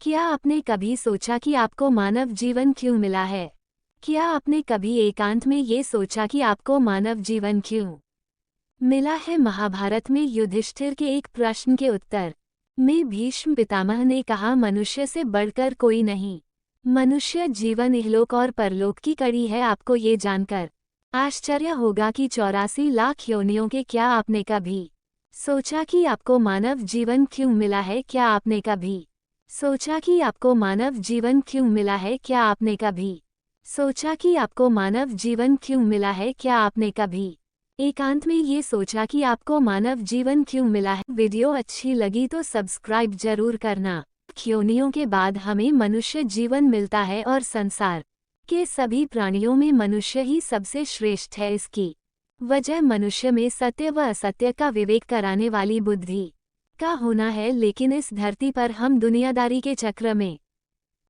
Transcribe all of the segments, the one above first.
क्या आपने कभी सोचा कि आपको मानव जीवन क्यों मिला है? क्या आपने कभी एकांत में ये सोचा कि आपको मानव जीवन क्यों मिला है? महाभारत में युधिष्ठिर के एक प्रश्न के उत्तर में भीष्म पितामह ने कहा, मनुष्य से बढ़कर कोई नहीं। मनुष्य जीवन इहलोक और परलोक की कड़ी है। आपको ये जानकर आश्चर्य होगा कि 84 लाख योनियों के क्या आपने कभी सोचा कि आपको मानव जीवन क्यों मिला है? क्या आपने कभी सोचा कि आपको मानव जीवन क्यों मिला है? क्या आपने कभी सोचा कि आपको मानव जीवन क्यों मिला है? क्या आपने कभी एकांत में ये सोचा कि आपको मानव जीवन क्यों मिला है? वीडियो अच्छी लगी तो सब्सक्राइब जरूर करना। योनियों के बाद हमें मनुष्य जीवन मिलता है और संसार के सभी प्राणियों में मनुष्य ही सबसे श्रेष्ठ है। इसकी वजह मनुष्य में सत्य व असत्य का विवेक कराने वाली बुद्धि का होना है। लेकिन इस धरती पर हम दुनियादारी के चक्र में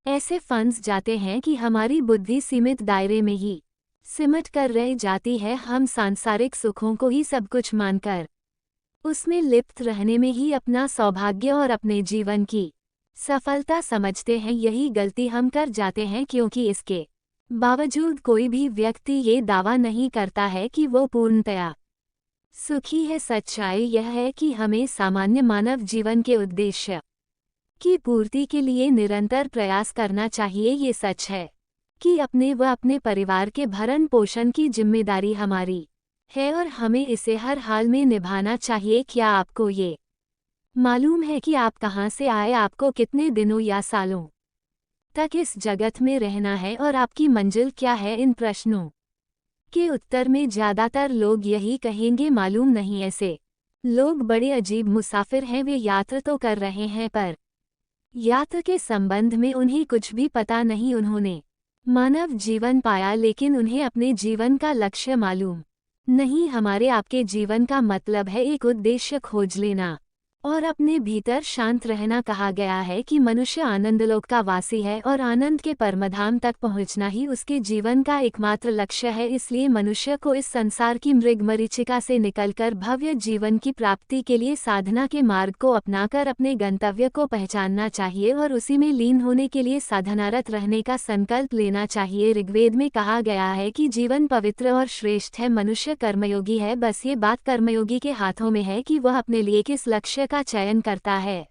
ऐसे फंस जाते हैं कि हमारी बुद्धि सीमित दायरे में ही सिमट कर रह जाती है। हम सांसारिक सुखों को ही सब कुछ मानकर उसमें लिप्त रहने में ही अपना सौभाग्य और अपने जीवन की सफलता समझते हैं। यही गलती हम कर जाते हैं, क्योंकि इसके बावजूद कोई भी व्यक्ति ये दावा नहीं करता है कि वो पूर्णतया सुखी है। सच्चाई यह है कि हमें सामान्य मानव जीवन के उद्देश्य की पूर्ति के लिए निरंतर प्रयास करना चाहिए। ये सच है कि अपने व अपने परिवार के भरण पोषण की जिम्मेदारी हमारी है और हमें इसे हर हाल में निभाना चाहिए। क्या आपको ये मालूम है कि आप कहाँ से आए, आपको कितने दिनों या सालों तक इस जगत में रहना है और आपकी मंजिल क्या है? इन प्रश्नों के उत्तर में ज़्यादातर लोग यही कहेंगे, मालूम नहीं। ऐसे लोग बड़े अजीब मुसाफिर हैं। वे यात्रा तो कर रहे हैं पर यात्रा के संबंध में उन्हें कुछ भी पता नहीं। उन्होंने मानव जीवन पाया, लेकिन उन्हें अपने जीवन का लक्ष्य मालूम नहीं। हमारे आपके जीवन का मतलब है एक उद्देश्य खोज लेना और अपने भीतर शांत रहना। कहा गया है कि मनुष्य आनंदलोक का वासी है और आनंद के परमधाम तक पहुंचना ही उसके जीवन का एकमात्र लक्ष्य है। इसलिए मनुष्य को इस संसार की मृगमरीचिका से निकलकर भव्य जीवन की प्राप्ति के लिए साधना के मार्ग को अपनाकर अपने गंतव्य को पहचानना चाहिए और उसी में लीन होने के लिए साधनारत रहने का संकल्प लेना चाहिए। ऋग्वेद में कहा गया है कि जीवन पवित्र और श्रेष्ठ है, मनुष्य कर्मयोगी है। बस ये बात कर्मयोगी के हाथों में है कि वह अपने लिए किस लक्ष्य का चयन करता है।